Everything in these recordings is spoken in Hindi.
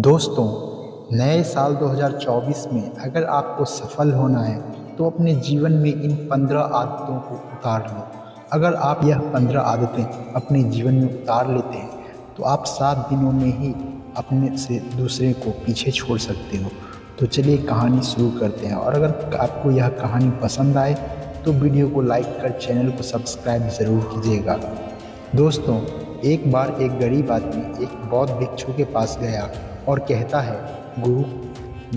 दोस्तों, नए साल 2024 में अगर आपको सफल होना है तो अपने जीवन में इन 15 आदतों को उतार लो। अगर आप यह 15 आदतें अपने जीवन में उतार लेते हैं तो आप 7 दिनों में ही अपने से दूसरे को पीछे छोड़ सकते हो। तो चलिए कहानी शुरू करते हैं, और अगर आपको यह कहानी पसंद आए तो वीडियो को लाइक कर चैनल को सब्सक्राइब ज़रूर कीजिएगा। दोस्तों, एक बार एक गरीब आदमी एक बौद्ध भिक्षु के पास गया और कहता है, गुरु,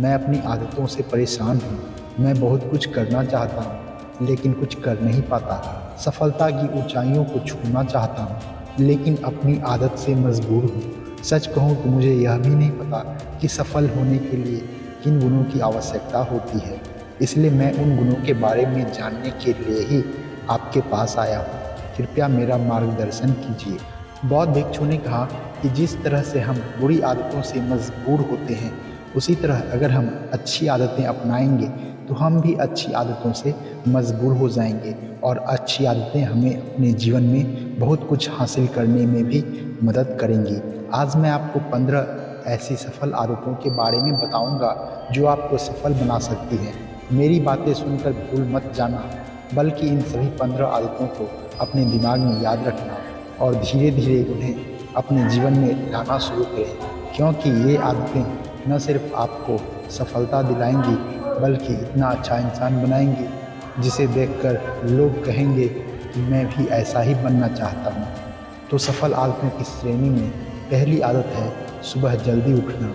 मैं अपनी आदतों से परेशान हूँ। मैं बहुत कुछ करना चाहता हूँ लेकिन कुछ कर नहीं पाता। सफलता की ऊंचाइयों को छूना चाहता हूँ लेकिन अपनी आदत से मजबूर हूँ। सच कहूँ तो मुझे यह भी नहीं पता कि सफल होने के लिए किन गुणों की आवश्यकता होती है। इसलिए मैं उन गुणों के बारे में जानने के लिए ही आपके पास आया हूँ। कृपया मेरा मार्गदर्शन कीजिए। बौद्ध भिक्षु ने कहा कि जिस तरह से हम बुरी आदतों से मजबूर होते हैं, उसी तरह अगर हम अच्छी आदतें अपनाएंगे तो हम भी अच्छी आदतों से मजबूर हो जाएंगे, और अच्छी आदतें हमें अपने जीवन में बहुत कुछ हासिल करने में भी मदद करेंगी। आज मैं आपको 15 ऐसी सफल आदतों के बारे में बताऊंगा जो आपको सफल बना सकती हैं। मेरी बातें सुनकर भूल मत जाना, बल्कि इन सभी 15 आदतों को अपने दिमाग में याद रखना और धीरे धीरे उन्हें अपने जीवन में लाना शुरू करें, क्योंकि ये आदतें न सिर्फ आपको सफलता दिलाएंगी बल्कि इतना अच्छा इंसान बनाएंगी जिसे देखकर लोग कहेंगे कि मैं भी ऐसा ही बनना चाहता हूँ। तो सफल आदतों की श्रेणी में पहली आदत है सुबह जल्दी उठना।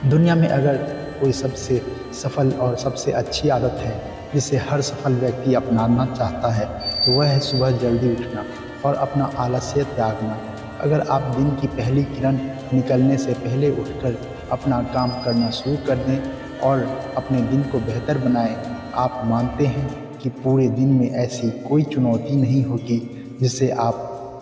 दुनिया में अगर कोई सबसे सफल और सबसे अच्छी आदत है जिसे हर सफल व्यक्ति अपनाना चाहता है तो वह है सुबह जल्दी उठना और अपना आलस्य त्यागना। अगर आप दिन की पहली किरण निकलने से पहले उठकर अपना काम करना शुरू कर दें और अपने दिन को बेहतर बनाएं, आप मानते हैं कि पूरे दिन में ऐसी कोई चुनौती नहीं होगी जिसे आप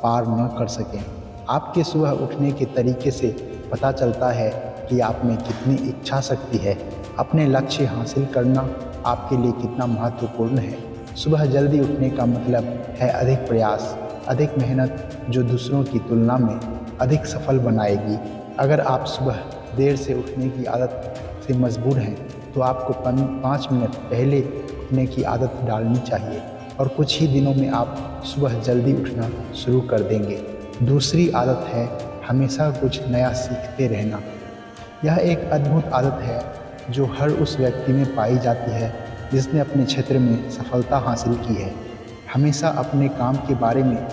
पार न कर सकें। आपके सुबह उठने के तरीके से पता चलता है कि आप में कितनी इच्छा शक्ति है। अपने लक्ष्य हासिल करना आपके लिए कितना महत्वपूर्ण है। सुबह जल्दी उठने का मतलब है अधिक प्रयास, अधिक मेहनत, जो दूसरों की तुलना में अधिक सफल बनाएगी। अगर आप सुबह देर से उठने की आदत से मजबूर हैं तो आपको 5 मिनट पहले उठने की आदत डालनी चाहिए, और कुछ ही दिनों में आप सुबह जल्दी उठना शुरू कर देंगे। दूसरी आदत है हमेशा कुछ नया सीखते रहना। यह एक अद्भुत आदत है जो हर उस व्यक्ति में पाई जाती है जिसने अपने क्षेत्र में सफलता हासिल की है। हमेशा अपने काम के बारे में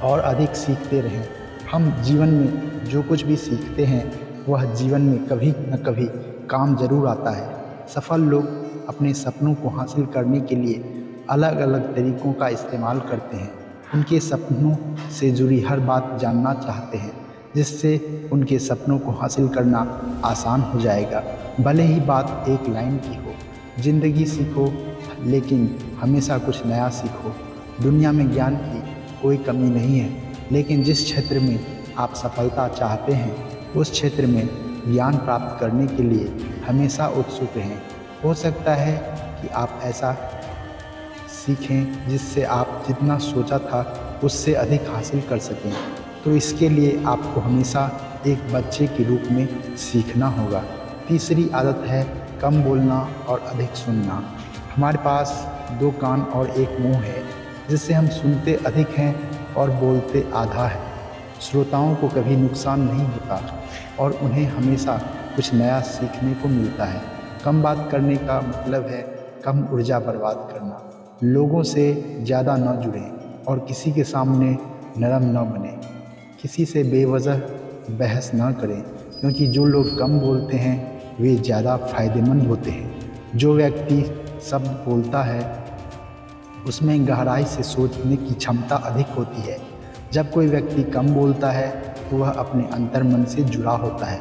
और अधिक सीखते रहें। हम जीवन में जो कुछ भी सीखते हैं वह जीवन में कभी न कभी काम जरूर आता है। सफल लोग अपने सपनों को हासिल करने के लिए अलग अलग तरीकों का इस्तेमाल करते हैं। उनके सपनों से जुड़ी हर बात जानना चाहते हैं जिससे उनके सपनों को हासिल करना आसान हो जाएगा। भले ही बात एक लाइन की हो, जिंदगी सीखो लेकिन हमेशा कुछ नया सीखो। दुनिया में ज्ञान की कोई कमी नहीं है, लेकिन जिस क्षेत्र में आप सफलता चाहते हैं उस क्षेत्र में ज्ञान प्राप्त करने के लिए हमेशा उत्सुक रहें। हो सकता है कि आप ऐसा सीखें जिससे आप जितना सोचा था उससे अधिक हासिल कर सकें। तो इसके लिए आपको हमेशा एक बच्चे के रूप में सीखना होगा। तीसरी आदत है कम बोलना और अधिक सुनना। हमारे पास 2 कान और 1 मुंह है, जिससे हम सुनते अधिक हैं और बोलते आधा है। श्रोताओं को कभी नुकसान नहीं होता और उन्हें हमेशा कुछ नया सीखने को मिलता है। कम बात करने का मतलब है कम ऊर्जा बर्बाद करना। लोगों से ज़्यादा न जुड़ें और किसी के सामने नरम न बने। किसी से बेवजह बहस न करें, क्योंकि जो लोग कम बोलते हैं वे ज़्यादा फायदेमंद होते हैं। जो व्यक्ति शब्द बोलता है उसमें गहराई से सोचने की क्षमता अधिक होती है। जब कोई व्यक्ति कम बोलता है तो वह अपने अंतर्मन से जुड़ा होता है।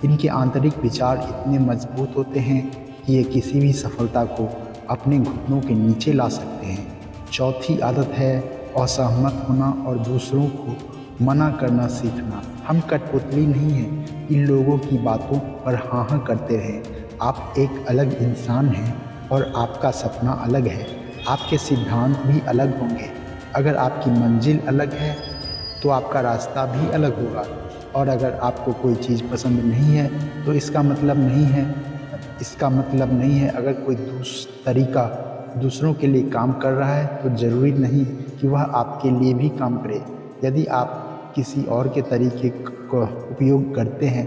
इनके आंतरिक विचार इतने मजबूत होते हैं कि ये किसी भी सफलता को अपने घुटनों के नीचे ला सकते हैं। चौथी आदत है असहमत होना और दूसरों को मना करना सीखना। हम कठपुतली नहीं हैं कि लोगों की बातों पर हाँ हाँ करते रहें। आप एक अलग इंसान हैं और आपका सपना अलग है। आपके सिद्धांत भी अलग होंगे। अगर आपकी मंजिल अलग है तो आपका रास्ता भी अलग होगा, और अगर आपको कोई चीज़ पसंद नहीं है तो इसका मतलब नहीं है अगर कोई तरीका दूसरों के लिए काम कर रहा है तो ज़रूरी नहीं कि वह आपके लिए भी काम करे। यदि आप किसी और के तरीके का उपयोग करते हैं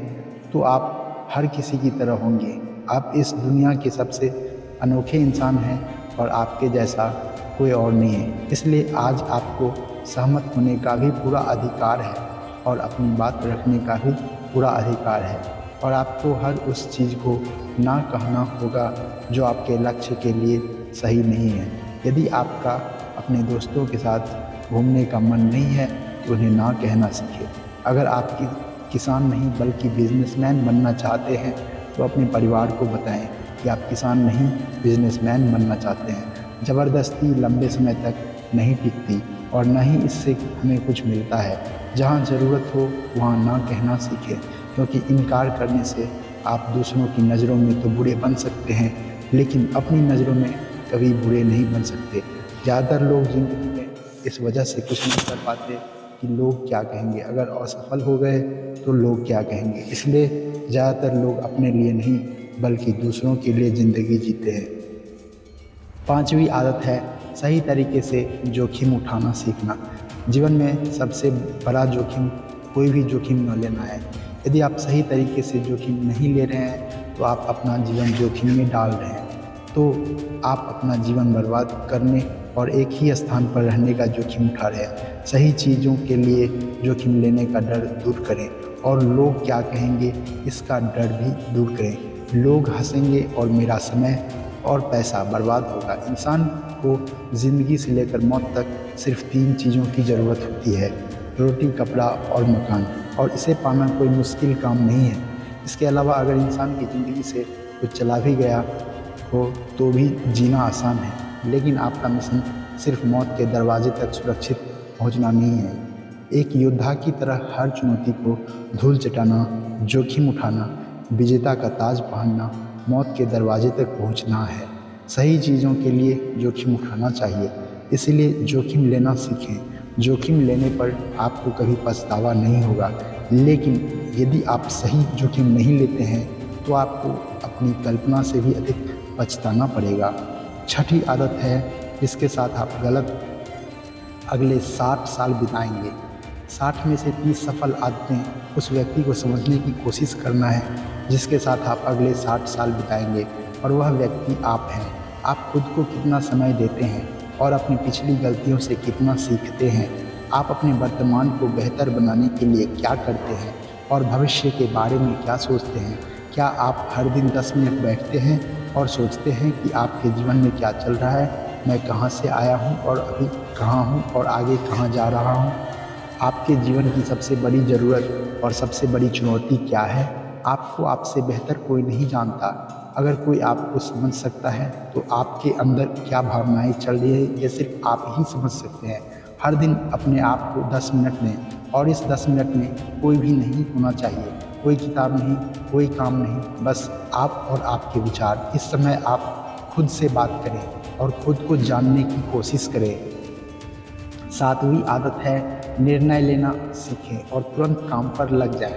तो आप हर किसी की तरह होंगे। आप इस दुनिया के सबसे अनोखे इंसान हैं और आपके जैसा कोई और नहीं है। इसलिए आज आपको सहमत होने का भी पूरा अधिकार है और अपनी बात रखने का भी पूरा अधिकार है, और आपको हर उस चीज़ को ना कहना होगा जो आपके लक्ष्य के लिए सही नहीं है। यदि आपका अपने दोस्तों के साथ घूमने का मन नहीं है तो उन्हें ना कहना सीखें। अगर आप किसान नहीं बल्कि बिजनेसमैन बनना चाहते हैं तो अपने परिवार को बताएं कि आप किसान नहीं बिजनेसमैन बनना चाहते हैं। ज़बरदस्ती लंबे समय तक नहीं टिकती और न ही इससे हमें कुछ मिलता है। जहाँ ज़रूरत हो वहाँ ना कहना सीखें, क्योंकि इनकार करने से आप दूसरों की नज़रों में तो बुरे बन सकते हैं लेकिन अपनी नज़रों में कभी बुरे नहीं बन सकते। ज़्यादातर लोग ज़िंदगी में इस वजह से कुछ नहीं कर पाते कि लोग क्या कहेंगे। अगर असफल हो गए तो लोग क्या कहेंगे, इसलिए ज़्यादातर लोग अपने लिए नहीं बल्कि दूसरों के लिए ज़िंदगी जीते हैं। 5वीं आदत है सही तरीके से जोखिम उठाना सीखना। जीवन में सबसे बड़ा जोखिम कोई भी जोखिम न लेना है। यदि आप सही तरीके से जोखिम नहीं ले रहे हैं तो आप अपना जीवन जोखिम में डाल रहे हैं, तो आप अपना जीवन बर्बाद करने और एक ही स्थान पर रहने का जोखिम उठा रहे हैं। सही चीज़ों के लिए जोखिम लेने का डर दूर करें और लोग क्या कहेंगे इसका डर भी दूर करें। लोग हंसेंगे और मेरा समय और पैसा बर्बाद होगा। इंसान को ज़िंदगी से लेकर मौत तक सिर्फ 3 चीज़ों की ज़रूरत होती है: रोटी, कपड़ा और मकान, और इसे पाना कोई मुश्किल काम नहीं है। इसके अलावा अगर इंसान की ज़िंदगी से कुछ चला भी गया हो तो भी जीना आसान है, लेकिन आपका मिशन सिर्फ मौत के दरवाजे तक सुरक्षित पहुंचना नहीं है। एक योद्धा की तरह हर चुनौती को धूल चटाना, जोखिम उठाना, विजेता का ताज पहनना, मौत के दरवाजे तक पहुंचना है। सही चीज़ों के लिए जोखिम उठाना चाहिए, इसलिए जोखिम लेना सीखें। जोखिम लेने पर आपको कभी पछतावा नहीं होगा, लेकिन यदि आप सही जोखिम नहीं लेते हैं तो आपको अपनी कल्पना से भी अधिक पछताना पड़ेगा। 6ठी आदत है जिसके साथ आप अगले 60 साल बिताएंगे। 60 में से 30 सफल आदतें उस व्यक्ति को समझने की कोशिश करना है जिसके साथ आप अगले 60 साल बिताएंगे, और वह व्यक्ति आप हैं। आप खुद को कितना समय देते हैं और अपनी पिछली गलतियों से कितना सीखते हैं। आप अपने वर्तमान को बेहतर बनाने के लिए क्या करते हैं और भविष्य के बारे में क्या सोचते हैं। क्या आप हर दिन 10 मिनट बैठते हैं और सोचते हैं कि आपके जीवन में क्या चल रहा है, मैं कहाँ से आया हूँ और अभी कहाँ हूँ और आगे कहाँ जा रहा हूँ। आपके जीवन की सबसे बड़ी ज़रूरत और सबसे बड़ी चुनौती क्या है? आपको आपसे बेहतर कोई नहीं जानता। अगर कोई आपको समझ सकता है तो आपके अंदर क्या भावनाएं चल रही है ये सिर्फ आप ही समझ सकते हैं। हर दिन अपने आप को 10 मिनट दें, और इस 10 मिनट में कोई भी नहीं होना चाहिए, कोई किताब नहीं, कोई काम नहीं, बस आप और आपके विचार। इस समय आप खुद से बात करें और खुद को जानने की कोशिश करें। 7वीं आदत है निर्णय लेना सीखें और तुरंत काम पर लग जाएं।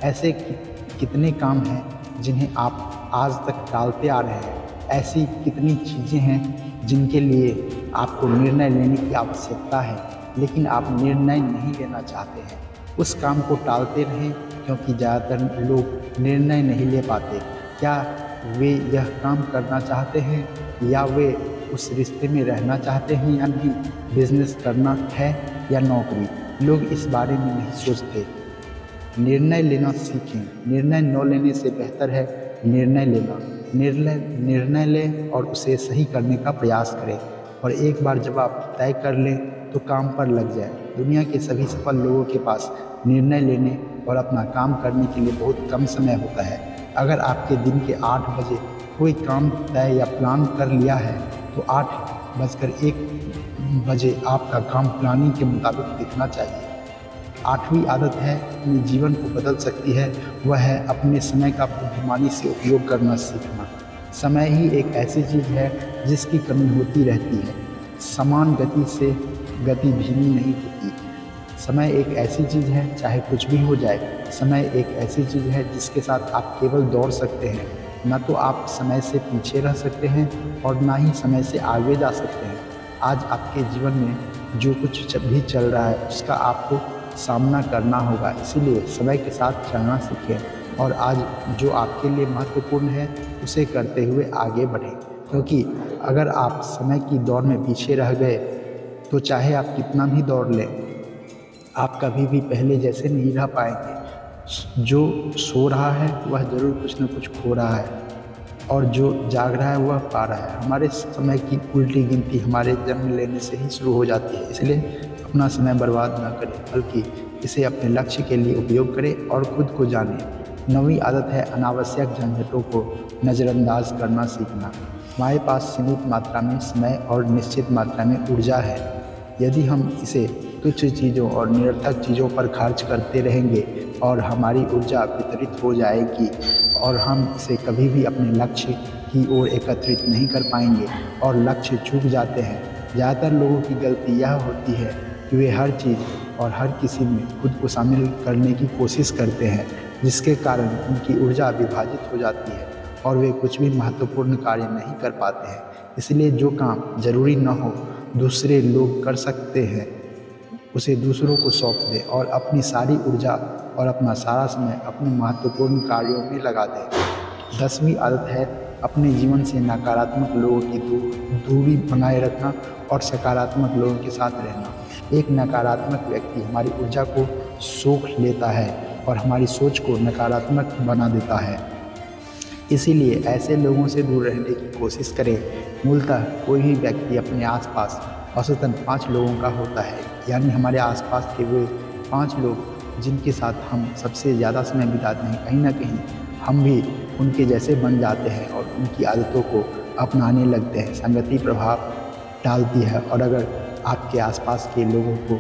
ऐसे कितने काम हैं जिन्हें आप आज तक टालते आ रहे हैं। ऐसी कितनी चीज़ें हैं जिनके लिए आपको निर्णय लेने की आवश्यकता है लेकिन आप निर्णय नहीं लेना चाहते हैं। उस काम को टालते रहें, क्योंकि ज़्यादातर लोग निर्णय नहीं ले पाते। क्या वे यह काम करना चाहते हैं या वे उस रिश्ते में रहना चाहते हैं या नहीं, बिजनेस करना है या नौकरी। लोग इस बारे में नहीं सोचते। निर्णय लेना सीखें। निर्णय न लेने से बेहतर है निर्णय लेना। निर्णय लें और उसे सही करने का प्रयास करें, और एक बार जब आप तय कर लें तो काम पर लग जाएं। दुनिया के सभी सफल लोगों के पास निर्णय लेने और अपना काम करने के लिए बहुत कम समय होता है। अगर आपके दिन के 8 बजे कोई काम तय या प्लान कर लिया है तो 8:01 बजे आपका काम प्लानिंग के मुताबिक दिखना चाहिए। 8वीं आदत है अपने जीवन को बदल सकती है, वह है अपने समय का बुद्धिमानी से उपयोग करना सीखना। समय ही एक ऐसी चीज़ है जिसकी कमी होती रहती है। समान गति से गति धीमी नहीं होती। समय एक ऐसी चीज़ है, चाहे कुछ भी हो जाए, समय एक ऐसी चीज़ है जिसके साथ आप केवल दौड़ सकते हैं। ना तो आप समय से पीछे रह सकते हैं और ना ही समय से आगे जा सकते हैं। आज आपके जीवन में जो कुछ भी चल रहा है उसका आपको सामना करना होगा, इसीलिए समय के साथ चलना सीखें और आज जो आपके लिए महत्वपूर्ण है उसे करते हुए आगे बढ़ें। क्योंकि अगर आप समय की दौड़ में पीछे रह गए तो चाहे आप कितना भी दौड़ लें, आप कभी भी पहले जैसे नहीं रह पाएंगे। जो सो रहा है वह ज़रूर कुछ न कुछ खो रहा है और जो जाग रहा है वह पा रहा है। हमारे समय की उल्टी गिनती हमारे जन्म लेने से ही शुरू हो जाती है, इसलिए अपना समय बर्बाद ना करें, बल्कि इसे अपने लक्ष्य के लिए उपयोग करें और खुद को जानें। 9वीं आदत है अनावश्यक झंझटों को नज़रअंदाज करना सीखना। हमारे पास सीमित मात्रा में समय और निश्चित मात्रा में ऊर्जा है। यदि हम इसे तुच्छ चीज़ों और निरर्थक चीज़ों पर खर्च करते रहेंगे और हमारी ऊर्जा वितरित हो जाएगी और हम इसे कभी भी अपने लक्ष्य की ओर एकत्रित नहीं कर पाएंगे और लक्ष्य चूक जाते हैं। ज़्यादातर लोगों की गलती यह होती है कि वे हर चीज़ और हर किसी में खुद को शामिल करने की कोशिश करते हैं, जिसके कारण उनकी ऊर्जा विभाजित हो जाती है और वे कुछ भी महत्वपूर्ण कार्य नहीं कर पाते हैं। इसलिए जो काम ज़रूरी न हो, दूसरे लोग कर सकते हैं, उसे दूसरों को सौंप दें और अपनी सारी ऊर्जा और अपना सारा समय अपने महत्वपूर्ण कार्यों में लगा दें। 10वीं आदत है अपने जीवन से नकारात्मक लोगों की दूरी बनाए रखना और सकारात्मक लोगों के साथ रहना। एक नकारात्मक व्यक्ति हमारी ऊर्जा को सोख लेता है और हमारी सोच को नकारात्मक बना देता है। इसीलिए ऐसे लोगों से दूर रहने की कोशिश करें। मूलतः कोई भी व्यक्ति अपने आसपास औसतन 5 लोगों का होता है, यानी हमारे आसपास के वे 5 लोग जिनके साथ हम सबसे ज़्यादा समय बिताते हैं, कहीं ना कहीं हम भी उनके जैसे बन जाते हैं और उनकी आदतों को अपनाने लगते हैं। संगति प्रभाव डालती है और अगर आपके आसपास के लोगों को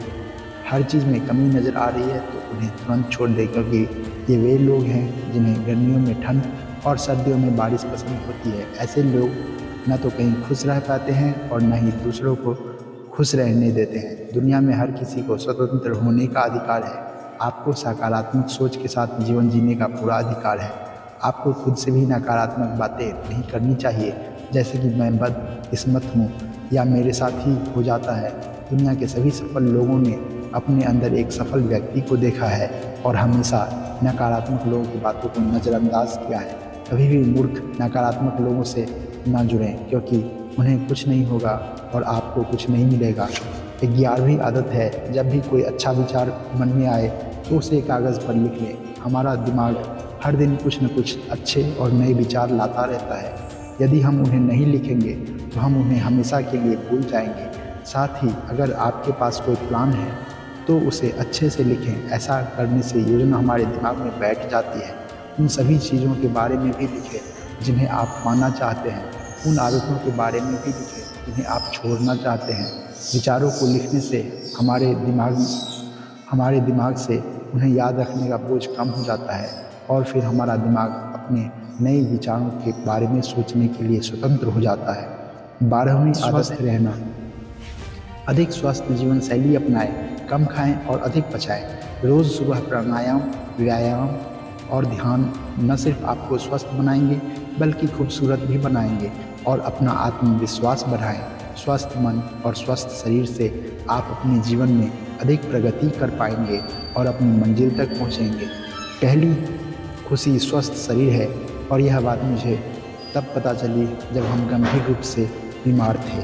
हर चीज़ में कमी नज़र आ रही है तो उन्हें तुरंत छोड़ दें, क्योंकि ये वे लोग हैं जिन्हें गर्मियों में ठंड और सर्दियों में बारिश पसंद होती है। ऐसे लोग न तो कहीं खुश रह पाते हैं और न ही दूसरों को खुश रहने देते हैं। दुनिया में हर किसी को स्वतंत्र होने का अधिकार है। आपको सकारात्मक सोच के साथ जीवन जीने का पूरा अधिकार है। आपको खुद से भी नकारात्मक बातें नहीं करनी चाहिए, जैसे कि मैं बदकिस्मत हूँ या मेरे साथ ही हो जाता है। दुनिया के सभी सफल लोगों ने अपने अंदर एक सफल व्यक्ति को देखा है और हमेशा नकारात्मक लोगों की बातों को नज़रअंदाज किया है। कभी भी मूर्ख नकारात्मक लोगों से ना जुड़ें, क्योंकि उन्हें कुछ नहीं होगा और आपको कुछ नहीं मिलेगा। 11वीं आदत है जब भी कोई अच्छा विचार मन में आए तो उसे कागज़ पर लिख लें। हमारा दिमाग हर दिन कुछ न कुछ अच्छे और नए विचार लाता रहता है। यदि हम उन्हें नहीं लिखेंगे तो हम उन्हें हमेशा के लिए भूल जाएंगे। साथ ही अगर आपके पास कोई प्लान है तो उसे अच्छे से लिखें। ऐसा करने से योजना हमारे दिमाग में बैठ जाती है। उन सभी चीज़ों के बारे में भी लिखें जिन्हें आप पाना चाहते हैं। उन आदतों के बारे में भी लिखें जिन्हें आप छोड़ना चाहते हैं। विचारों को लिखने से हमारे दिमाग से उन्हें याद रखने का बोझ कम हो जाता है और फिर हमारा दिमाग अपने नए विचारों के बारे में सोचने के लिए स्वतंत्र हो जाता है। 12वीं आदत है रहना। अधिक स्वस्थ जीवन शैली अपनाएं, कम खाएं और अधिक पचाएं। रोज़ सुबह प्राणायाम, व्यायाम और ध्यान न सिर्फ आपको स्वस्थ बनाएंगे बल्कि खूबसूरत भी बनाएंगे और अपना आत्मविश्वास बढ़ाएं। स्वस्थ मन और स्वस्थ शरीर से आप अपने जीवन में अधिक प्रगति कर पाएंगे और अपनी मंजिल तक पहुंचेंगे। पहली खुशी स्वस्थ शरीर है और यह बात मुझे तब पता चली जब हम गंभीर रूप से बीमार थे।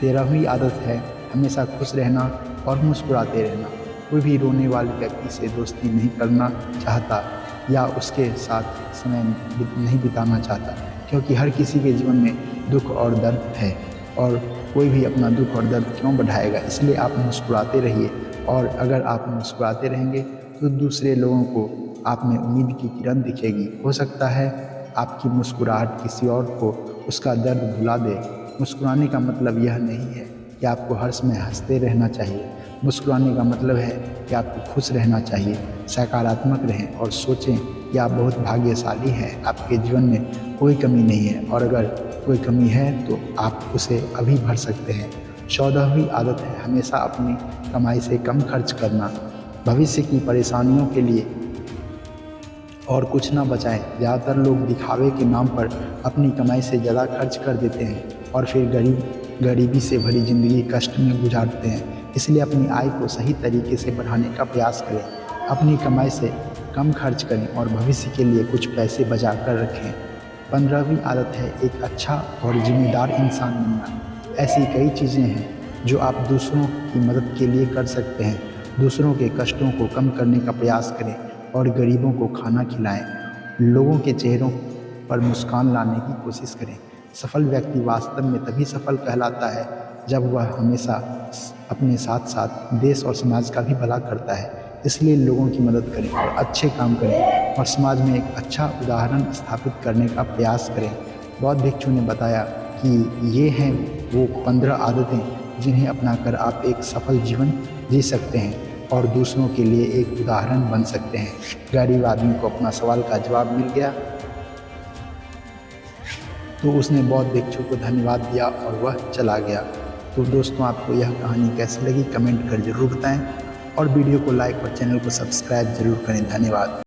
13वीं आदत है हमेशा खुश रहना और मुस्कुराते रहना। कोई भी रोने वाले व्यक्ति से दोस्ती नहीं करना चाहता या उसके साथ समय नहीं बिताना चाहता, क्योंकि हर किसी के जीवन में दुख और दर्द है और कोई भी अपना दुख और दर्द क्यों बढ़ाएगा। इसलिए आप मुस्कुराते रहिए और अगर आप मुस्कुराते रहेंगे तो दूसरे लोगों को आप में उम्मीद की किरण दिखेगी। हो सकता है आपकी मुस्कुराहट किसी और को उसका दर्द भुला दे। मुस्कुराने का मतलब यह नहीं है कि आपको हर समय हंसते रहना चाहिए। मुस्कुराने का मतलब है कि आपको खुश रहना चाहिए। सकारात्मक रहें और सोचें कि आप बहुत भाग्यशाली हैं। आपके जीवन में कोई कमी नहीं है और अगर कोई कमी है तो आप उसे अभी भर सकते हैं। 14वीं आदत है हमेशा अपनी कमाई से कम खर्च करना। भविष्य की परेशानियों के लिए और कुछ ना बचाएं। ज़्यादातर लोग दिखावे के नाम पर अपनी कमाई से ज़्यादा खर्च कर देते हैं और फिर गरीबी से भरी ज़िंदगी कष्ट में गुजारते हैं। इसलिए अपनी आय को सही तरीके से बढ़ाने का प्रयास करें, अपनी कमाई से कम खर्च करें और भविष्य के लिए कुछ पैसे बचा कर रखें। 15वीं आदत है एक अच्छा और जिम्मेदार इंसान बनना। ऐसी कई चीज़ें हैं जो आप दूसरों की मदद के लिए कर सकते हैं। दूसरों के कष्टों को कम करने का प्रयास करें और गरीबों को खाना खिलाएं। लोगों के चेहरों पर मुस्कान लाने की कोशिश करें। सफल व्यक्ति वास्तव में तभी सफल कहलाता है जब वह हमेशा अपने साथ साथ देश और समाज का भी भला करता है। इसलिए लोगों की मदद करें और अच्छे काम करें और समाज में एक अच्छा उदाहरण स्थापित करने का प्रयास करें। बौद्ध भिक्षु ने बताया कि ये हैं वो 15 आदतें जिन्हें अपनाकर आप एक सफल जीवन जी सकते हैं और दूसरों के लिए एक उदाहरण बन सकते हैं। गरीब आदमी को अपना सवाल का जवाब मिल गया तो उसने बौद्ध भिक्षु को धन्यवाद दिया और वह चला गया। तो दोस्तों, आपको यह कहानी कैसी लगी कमेंट कर ज़रूर बताएं और वीडियो को लाइक और चैनल को सब्सक्राइब ज़रूर करें। धन्यवाद।